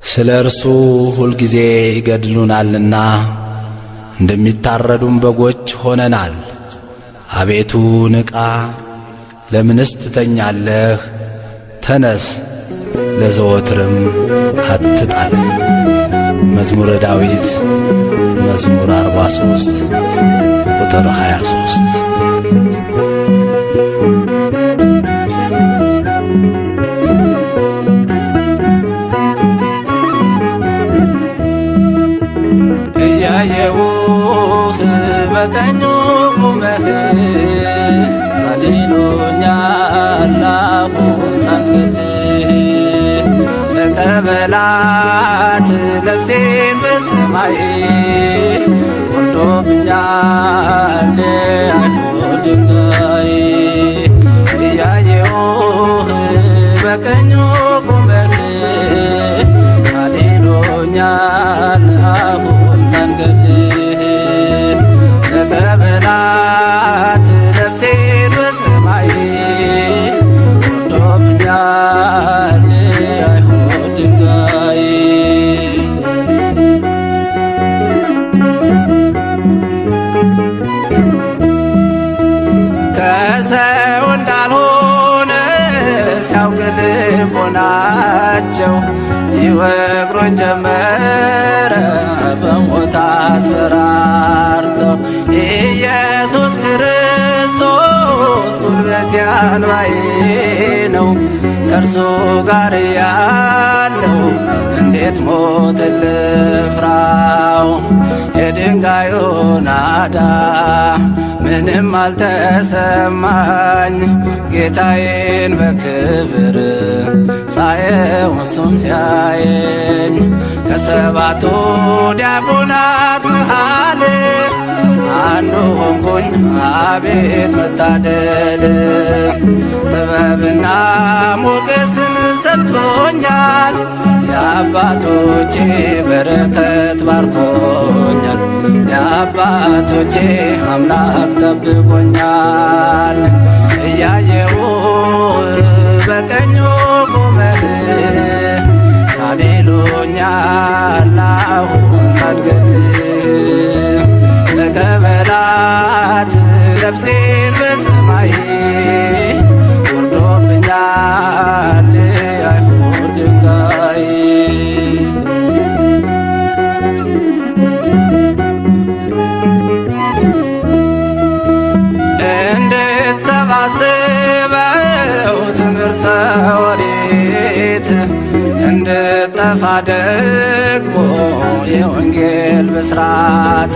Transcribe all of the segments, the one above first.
ስለ እርሱ ሁልጊዜ ይገድሉናልና እንደሚታረዱም በጎች ሆነናል። አቤቱ ንቃ፣ ለምንስ ትተኛለህ? ተነስ፣ ለዘወትርም አትጣለን። መዝሙረ ዳዊት መዝሙር 43 ቁጥር 23። እያየሁህ በቀኙ ቆመህ አድኖኛል አሁን ሳልገልህ ተቀበላት ነፍሴን በሰማይ ወርዶብኛል አይሁድ ድንጋይ እያየሁህ በቀኙ ቆመህ አድኖኛል አሁን ሳልገልህ ተቀበላት ነፍሴን በሰማይ ወርዶብኛል አይሁድ ድንጋይ ከሰው እንዳልሆነ ሲያውቅ ልቦናቸው ይወግሩኝ ጀመረ በሞት አስፈራርተው ኢየሱስ ክርስቶስ ጉልበቴ አንባዬ ነው ከእርሱ ጋር ያለው እንዴት ሞት ልፍራው የድንጋዩ ናዳ ምንም አልተሰማኝ ጌታዬን በክብር ሳየው እሱም ሲያየኝ ከሰባቱ ዲያቆናት መሃል አንዱ ሆንኩኝ አቤት መታደል ጥበብና ሞገስን ሰጥቶኛል የአባቶቼ በረከት ባርኮኛል የአባቶቼ አምላክ ጠብቆኛል እያየሁ በቀኙ ቆመህ አድኖኛል አሁን ሳልገልህ ተቀበላት ነፍሴን በሰማይ ወርዶብኛል አይሁድ ድንጋይ እንድትሰባስበው ትምህርተ ኦሪት እንድጠፋ ደግሞ የወንጌል ብስራት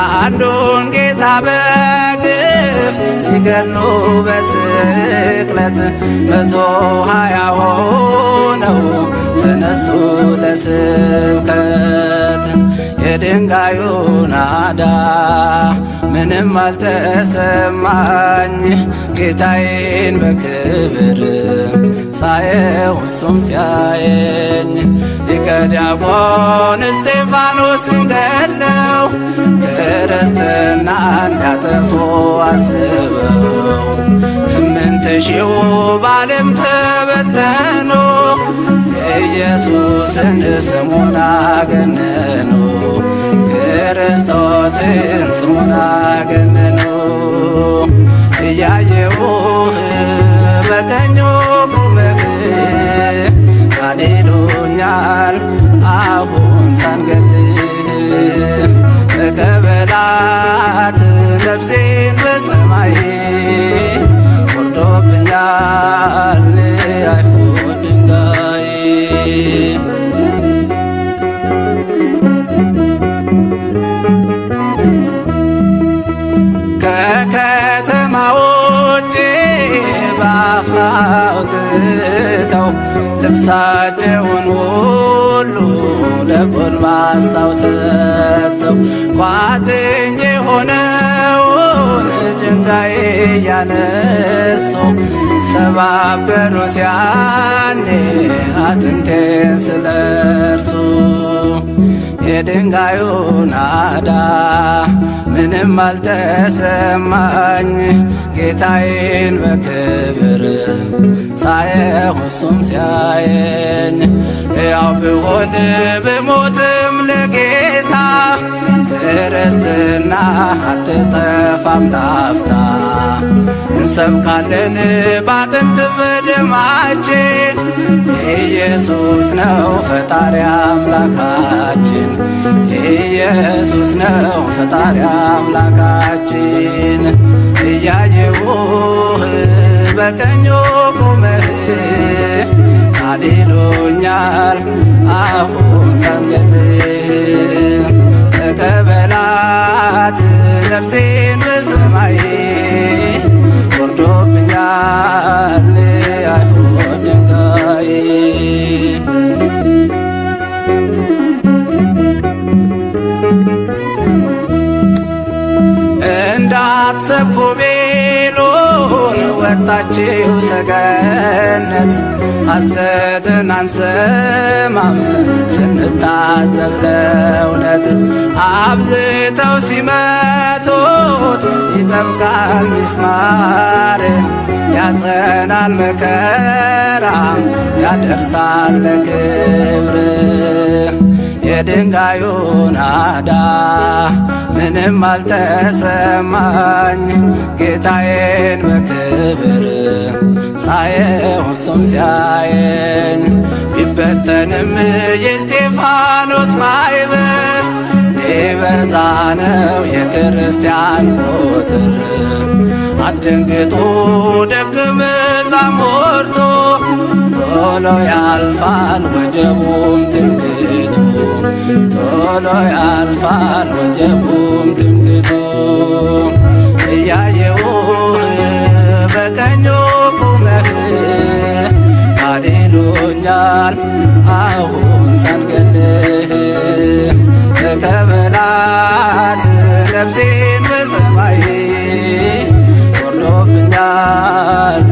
አንዱን ጌታ በግፍ ሲገሉ በስቅለት 120 ሆነው ተነሱ ለስብከት የድንጋዩ ናዳ ምንም አልተሰማኝ ጌታዬን በክብር ሳየው እሱም ሲያየኝ ሊቀ ዲያቆን እስጢፋኖስን ገድለው ክርስትናን ሊያጠፉ አስበው 8000 በዓለም ተበተኑ ኢየሱስን ስሙን አገነኑ ክርስቶስን ስሙን አገነኑ እያየሁህ በቀኙ ቆመህ አድኖኛል አሁን ሳልገልህ ተቀበላት ነፍሴን በሰማይ ወርዶብኛል አይሁድ ድንጋይ ከከተማ ውጭ በአፍ አውጥተው ልብሳቸውን ሁሉ ለጎልማሳው ሰጥተው ቋጥኝ የሆነውን ድንጋይ እያነሱ ሰባበሩት ያኔ አጥንቴን ስለርሱ የድንጋዩ ናዳ ምንም አልተሰማኝ ጌታዬን በክብር ሳየው እሱም ሲያየኝ ሕያው ብሆን ብሞትም ለጌታ ክርስትና አትጠፋም ላፍታ እንሰብካለን ባጥንት በደማችን ኢየሱስ ነው ፈጣሪ አምላካችን ኢየሱስ ነው ፈጣሪ አምላካችን እያየሁህ በቀኙ ቆመህ አድኖኛል አሁን ሳንገልህ ተቀበላት ነፍሴን በሰማይ ወርዶብኛል አይሁድ ድንጋይ እንዳትሰብኩ ቤሎን ወጣችው ሰገነት ሐሰትን አንሰማም ስንታዘዝ ለእውነት አብዝተው ሲመቱት ይጠብቃል ሚስማር ያጸናል መከራ ያደርሳል ለክብር የድንጋዩ ናዳ ምንም አልተሰማኝ ጌታዬን በክብር ሳየው እሱም ሲያየኝ ቢበተንም የእስጢፋኖስ ማዕበል ሊበዛ ነው የክርስቲያን ቁጥር አትደንግጡ ደቀ መዛሙርቱ ቶሎ ያልፋል ወጀቡም ትምክህቱ ቶሎ ያልፋል ወጀቡም ትምክህቱ እያየሁህ በቀኙ ቁመህ አድኖኛል አሁን ሳንገልህ ተቀበላት ነፍሴን በሰማይ ወርዶብኛል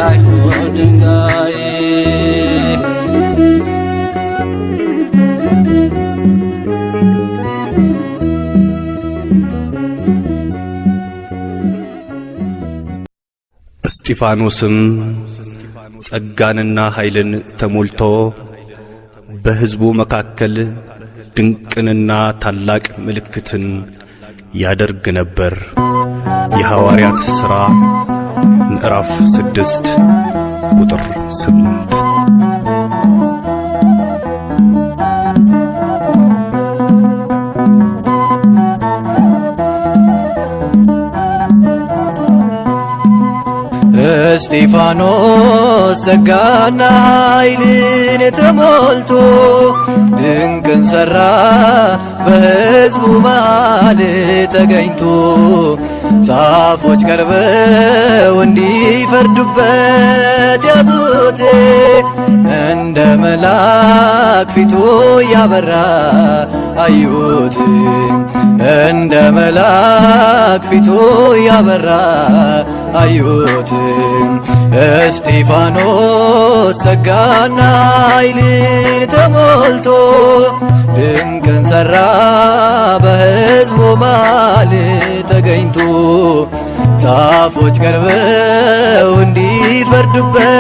አይሁድ ድንጋይ እስጢፋኖስም ጸጋንና ኃይልን ተሞልቶ በሕዝቡ መካከል ድንቅንና ታላቅ ምልክትን ያደርግ ነበር። የሐዋርያት ሥራ ምዕራፍ 6 ቁጥር 8። እስጢፋኖስ ጸጋና ኃይልን ተሞልቶ ድንቅን ሠራ በሕዝቡ መሃል ተገኝቶ ጻፎች ቀርበው እንዲፈርዱበት ያዙት እንደ መልአክ ፊቱ ያበራ አዩት እንደ መልአክ ፊቱ ያበራ አዩት እስጢፋኖስ ጸጋና ኃይልን ተሞልቶ ድንቅን ሠራ በሕዝቡ መሃል ተገኝቶ ጻፎች ቀርበው እንዲፈርዱበት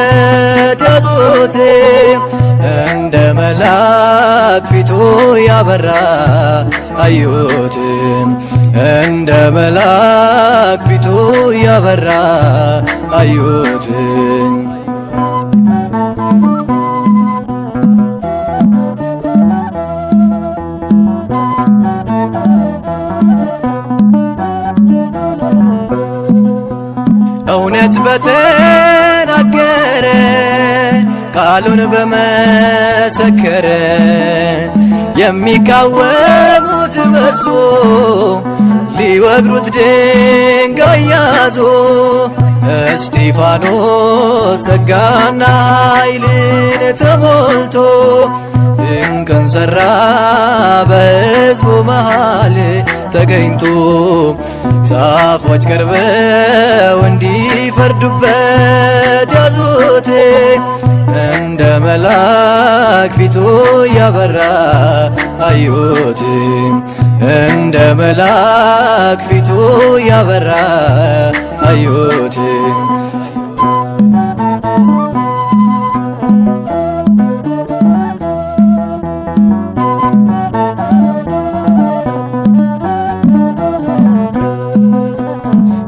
ያዙት እንደ መልአክ ፊቱ ያበራ አዩት እንደ መልአክ ፊቱ ያበራ አዩት እውነት በተናገረ ቃሉን በመሰከረ የሚቃወሙት በዙ ሊወግሩት ድንጋይ ያዙ እስጢፋኖስ ጸጋና ኃይልን ተሞልቶ ድንቅን ሠራ በሕዝቡ መሃል ተገኝቶ ዛፎች ቀርበው እንዲፈርዱበት ያዙት። እንደ መልአክ ፊቱ ያበራ አዩት። እንደ መልአክ ፊቱ ያበራ አዩት።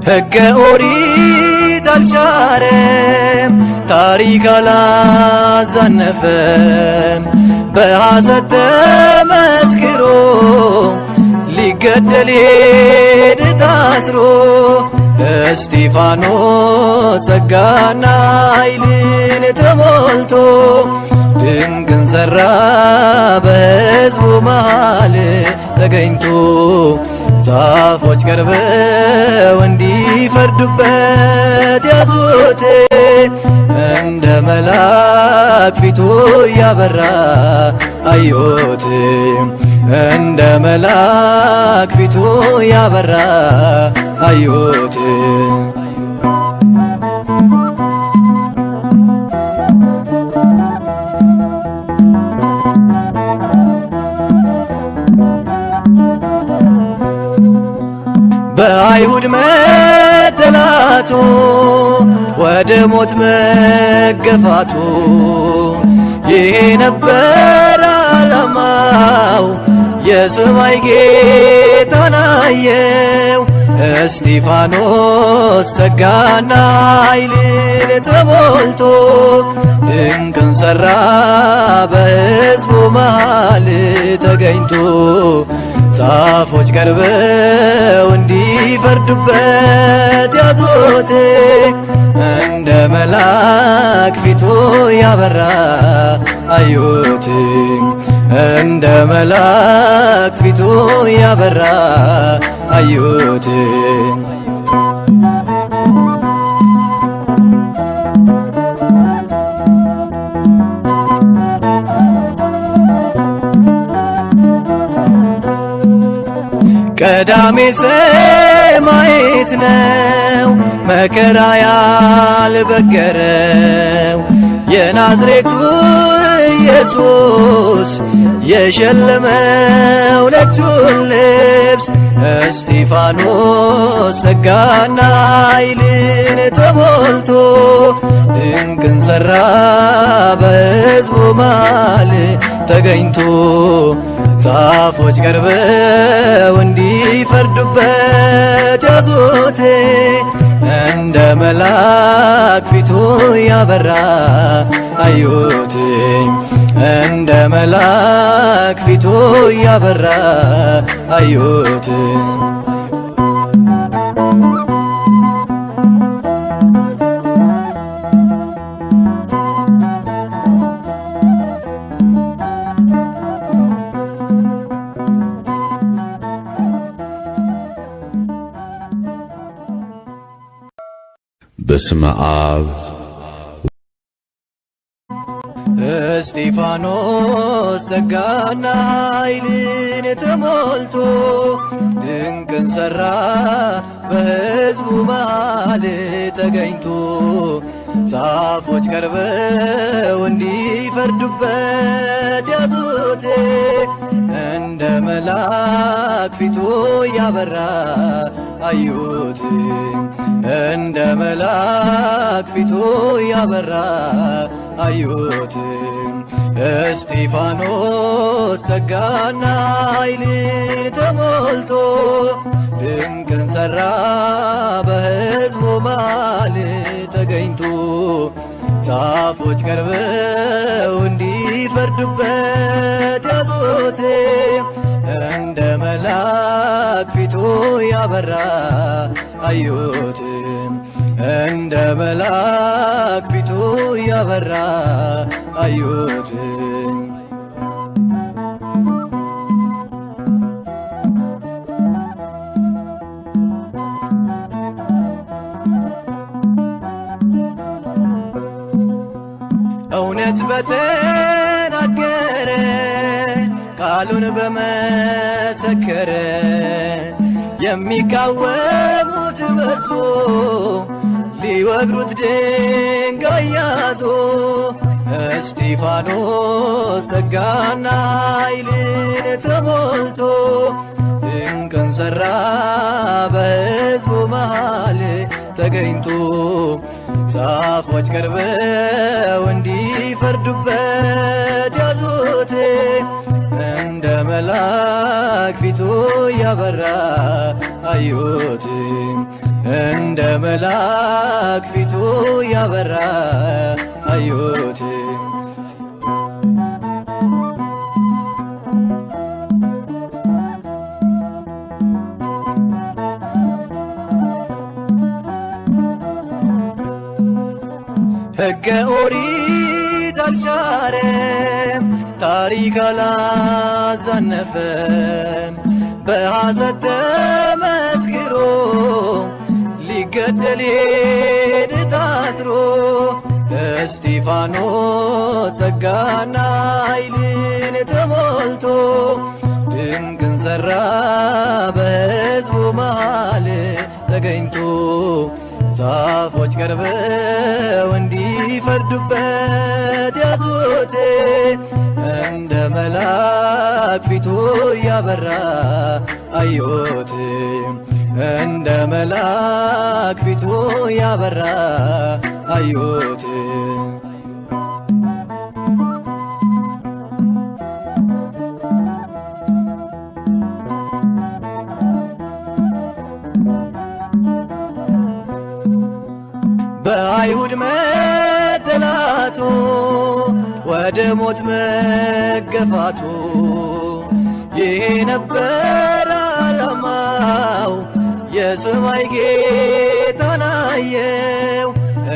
ሕገ ኦሪት አልሻረም፣ ታሪክ አላዛነፈም። በሐሰት ተመስክሮ ሊገደል ሄደ ታስሮ እስጢፋኖስ ጸጋና ኃይልን ተሞልቶ ድንቅን ሠራ በሕዝቡ መሃል ተገኝቶ ዛፎች ቀርበው እንዲፈርዱበት ያዙት። እንደ መልአክ ፊቱ ያበራ አዩት። እንደ መልአክ ፊቱ ያበራ አዩት። በአይሁድ መጠላቱ ወደ ሞት መገፋቱ ይሄ ነበር ዓላማው። የሰማይ ጌታን አየው እስጢፋኖስ ጸጋና ኃይልን ተሞልቶ ድንቅን ሠራ በሕዝቡ መሃል ተገኝቶ ዛፎች ቀርበው እንዲፈርዱበት ያዙት። እንደ መልአክ ፊቱ ያበራ አዩት። እንደ መልአክ ፊቱ ያበራ አዩት። ቀዳሜ ሰማዕት ነው መከራ ያልበገረው የናዝሬቱ ኢየሱስ የሸለመው ነጩን ልብስ እስጢፋኖስ ጸጋና ኃይልን ተሞልቶ ድንቅን ሠራ በሕዝቡ መሃል ተገኝቶ ዛፎች ቀርበው እንዲፈርዱበት ያዙት። እንደ መልአክ ፊቱ ያበራ አዩት። እንደ መልአክ ፊቱ ያበራ አዩት። በስመ አብ እስጢፋኖስ ጸጋና ኃይልን ተሞልቶ ድንቅን ሠራ በሕዝቡ መሃል ተገኝቶ ዛፎች ቀርበው እንዲፈርዱበት ያዙት። እንደ መልአክ ፊቱ ያበራ አዩት። እንደ መልአክ ፊቱ ያበራ አዩት። እስጢፋኖስ ጸጋና ኃይልን ተሞልቶ ድንቅን ሠራ በሕዝቡ መሃል ተገኝቶ ዛፎች ቀርበው እንዲፈርዱበት ያዙት። እንደ መልአክ ፊቱ ያበራ አዩት። እንደ መልአክ ፊቱ ያበራ አዩት። እውነት በተናገረ ቃሉን በመሰከረ የሚቃወሙት በዙ ሊወግሩት ድንጋይ ያዙ። እስጢፋኖስ ጸጋና ኃይልን ተሞልቶ ድንቅን ሠራ በሕዝቡ መሃል ተገኝቶ። ጻፎች ቀርበው እንዲፈርዱበት ያዙት እንደ መልአክ ፊቱ ያበራ አዩት እንደ መልአክ ፊቱ ያበራ አዩት። ሕገ ኦሪት አልሻረም ታሪክ አላዛነፈም በሐሰት ተመስክሮ ሊገደል ሄደ ታስሮ። እስጢፋኖስ ጸጋና ኃይልን ተሞልቶ ድንቅን ሠራ በሕዝቡ መሃል ተገኝቶ። ጻፎች ቀርበው እንዲፈርዱበት ያዙት እንደ መልአክ ፊቱ ያበራ አዩት እንደ መልአክ ፊቱ ያበራ አዩት። በአይሁድ መጠላቱ ወደ ሞት መገፋቱ ይሄ ነበር ዓላማው የሰማይ ጌታን አየው።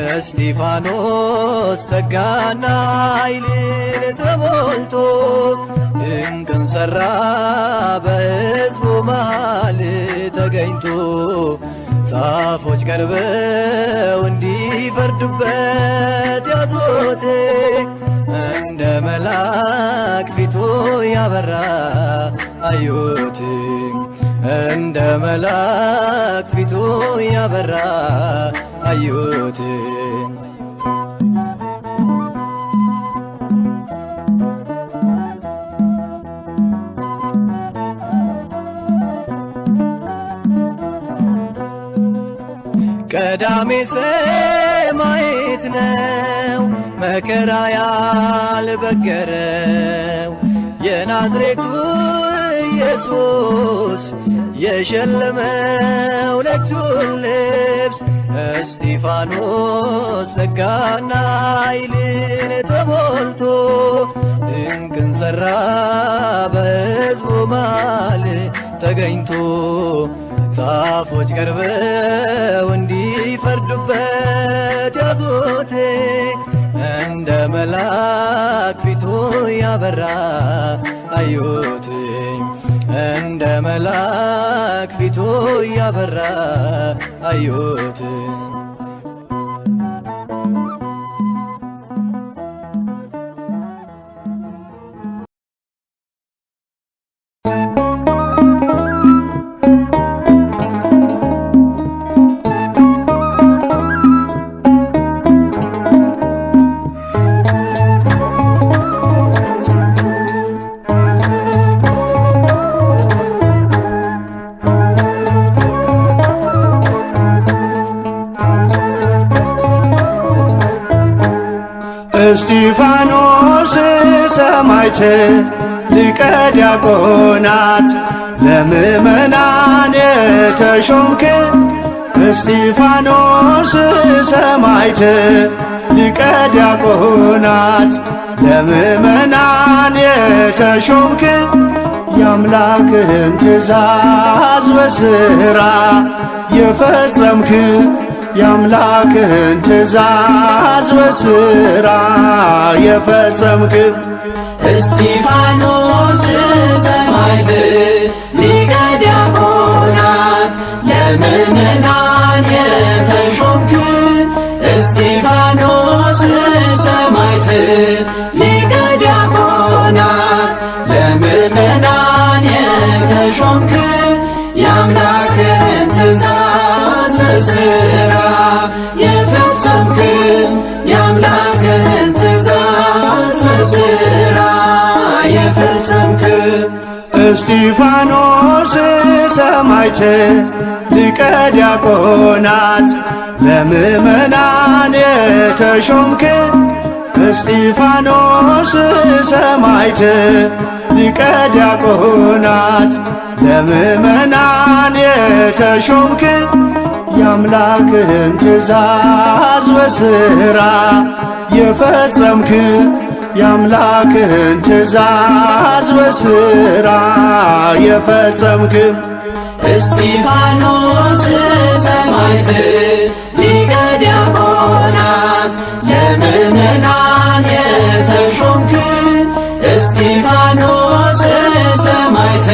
እስጢፋኖስ ጸጋና ኃይልን ተሞልቶ ድንቅን ሠራ በሕዝቡ መሃል ተገኝቶ። ጻፎች ቀርበው እንዲፈርዱበት ያዙት እንደ መልአክ ፊቱ ያበራ አዩት እንደ መልአክ ፊቱ ያበራ አዩት። ቀዳሜ ሰማዕት ነው መከራ ያልበገረው የናዝሬቱ ኢየሱስ የሸለመው ነጩን ልብስ። እስጢፋኖስ ጸጋና ኃይልን ተሞልቶ ድንቅን ሠራ በሕዝቡ መሃል ተገኝቶ። ጻፎች ቀርበው እንዲፈርዱበት ያዙት እንደ መልአክ ፊቱ ያበራ አዩት እንደ መልአክ ፊቱ ያበራ አዩት። እስጢፋኖስ ሰማዕት ሊቀ ዲያቆናት ለምእመናን የተሾምክ። እስጢፋኖስ ሰማዕት ሊቀ ዲያቆናት ለምእመናን የተሾምክ። የአምላክህን ትእዛዝ በሥራ የፈጸምክ የአምላክህን ትእዛዝ በሥራ የፈጸምክ። እስጢፋኖስ ሰማዕት ሊቀ ዲያቆናት ለምእመናን የተሾምክ። እስጢፋኖስ ሰማዕት ሊቀ ዲያቆናት ለምእመናን በሥራ የፈጸምክ የአምላክህን ትእዛዝ በሥራ የፈጸምክ እስጢፋኖስ ሰማዕት ሊቀ ዲያቆናት ለምእመናን የተሾምክ እስጢፋኖስ ሰማዕት ሊቀ ዲያቆናት ለምእመናን የተሾምክ የአምላክህን ትእዛዝ በሥራ የፈጸምክ የአምላክህን ትእዛዝ በሥራ የፈጸምክ እስጢፋኖስ ሰማዕት ሊቀ ዲያቆናት ለምእመናን የተሾምክ እስጢፋኖስ ሰማዕት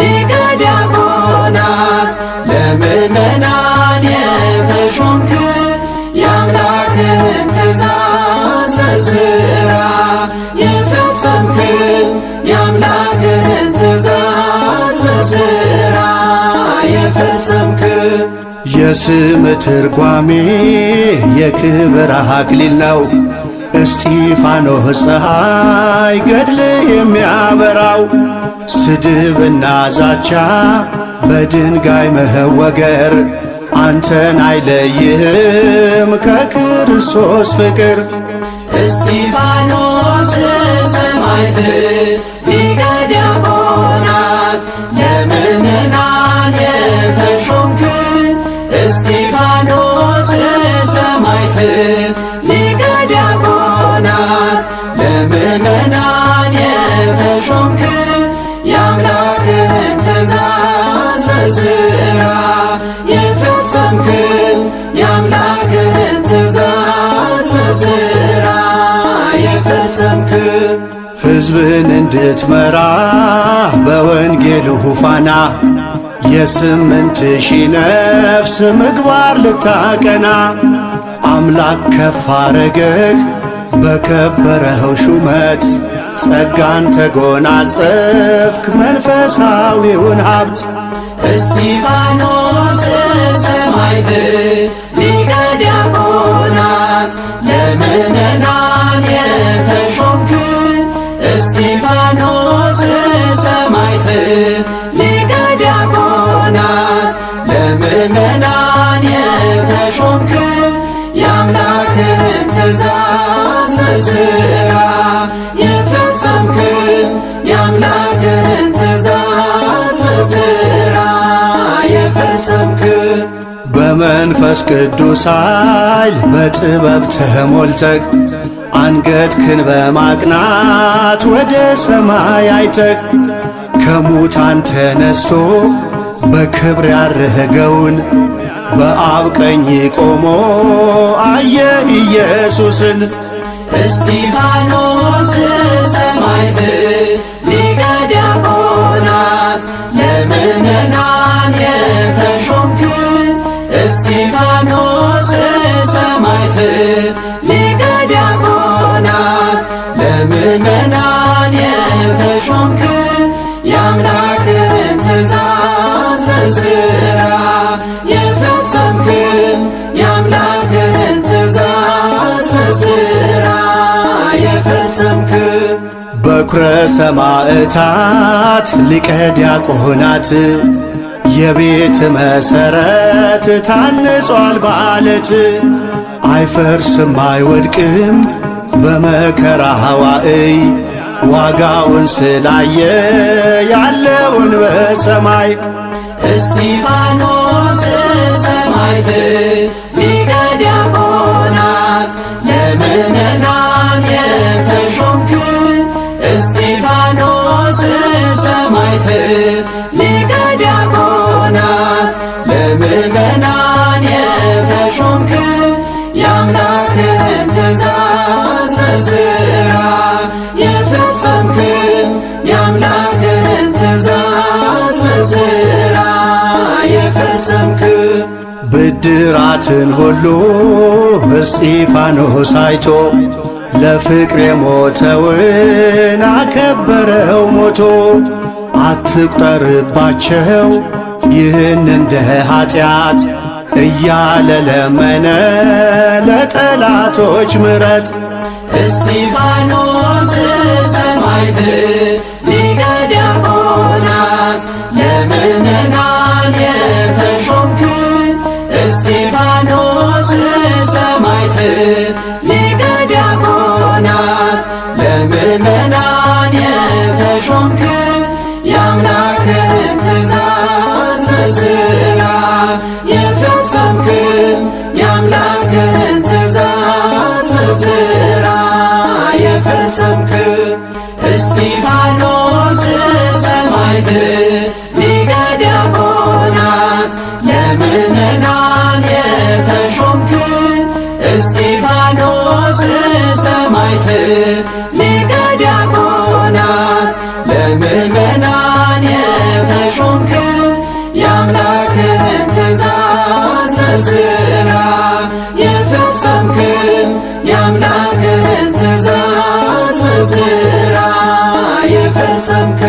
ሊቀ ዲያቆናት ለምእመናን የተሾምክ የአምላክህን ትእዛዝ በሥራ የፈጸምክ የአምላክህን ትእዛዝ በሥራ የፈጸምክ የስም ትርጓሜ የክብር አክሊል ነው። እስጢፋኖስ ፀሐይ ገድል የሚያበራው ስድብና ዛቻ በድንጋይ መወገር አንተን አይለይህም ከክርስቶስ ፍቅር። እስጢፋኖስ ሰማዕት ሊቀ ዲያቆናት ለምእመናን የተሾምክ እስጢፋኖስ ሰማዕት ሊቀ ዲያቆናት ለምእመናን የተሾምክ የአምላክህን ትእዛዝ በሥራ የፈጸምክ የአምላክህን ትእዛዝ በሥራ የፈጸምክ ሕዝብን እንድትመራ በወንጌሉ ፋና የ8,000 ነፍስ ምግባር ልታቀና አምላክ ከፍ አረገህ በከበረው ሹመት ጸጋን ተጎናጸፍክ መንፈሳዊውን ሀብት። እስጢፋኖስ ሰማዕት ሊቀ ዲያቆናት ለምእመናን የተሾምክ እስጢፋኖስ ሰማዕት ሊቀ ዲያቆናት ለምእመናን የተሾምክ የአምላክህን ትእዛዝ በሥራ የፈጸምክ የአምላክህን ትእዛዝ በሥራ የፈጸምክ በመንፈስ ቅዱስ ኃይል በጥበብ ተሞልተህ አንገትህን በማቅናት ወደ ሰማይ አይተህ ከሙታን ተነስቶ በክብር ያረገውን በአብ ቀኝ ቆሞ አየህ ኢየሱስን። እስጢፋኖስ ሰማዕት ሊቀ ዲያቆናት ለምእመናን የተሾምክ እስጢፋኖስ ሰማዕት ሊቀ ዲያቆናት ለምእመናን የተሾምክ የአምላክህን ትእዛዝ በሥራ የፈጸምክ የአምላክህን ትእዛዝ በሥራ የፈጸምክ በኵረ ሰማዕታት ሊቀ ዲያቆናት የቤት መሠረት ታንጿል በዓለት አይፈርስም አይወድቅም በመከራ ሐዋዕይ ዋጋውን ስላየ ያለውን በሰማይ። እስጢፋኖስ ሰማዕት ሊቀ ዲያቆናት ለምእመናን የተሾምክ እስጢፋኖስ ሰማዕት ሊቀ ዲያቆናት ለምእመናን የተሾምክ የአምላክህን ትእዛዝ በሥራ የፈጸምክ የአምላክህን ትእዛዝ በሥራ የፈጸምክ ብድራትን ሁሉ እስጢፋኖስ አይቶ ለፍቅር የሞተውን አከበረው ሞቶ። አትቁጠርባቸው ይህን እንደ ኀጢአት እያለ ለመነ ለጠላቶች ምሕረት። እስጢፋኖስ ሰማዕት ሊቀ ዲያቆናት ለምእመናን የተሾምክ እስጢፋኖስ ሰማዕት ሊቀ ዲያቆናት ለምእመናን የተሾምክ የአምላክን ትእዛዝ በሥራ የፈጸምክ የአምላክን ትእዛዝ በሥራ የፈጸምክ እስጢፋኖስ ሰማዕት ሊቀ ዲያቆናት ለምእመናን የተሾምክ እስጢፋኖስ ሰማዕት ሊቀ ዲያቆናት ለምእመናን የተሾምክ የአምላክን ትእዛዝ በሥራ የፈጸምክ የአምላክን ትእዛዝ በሥራ የፈጸምክ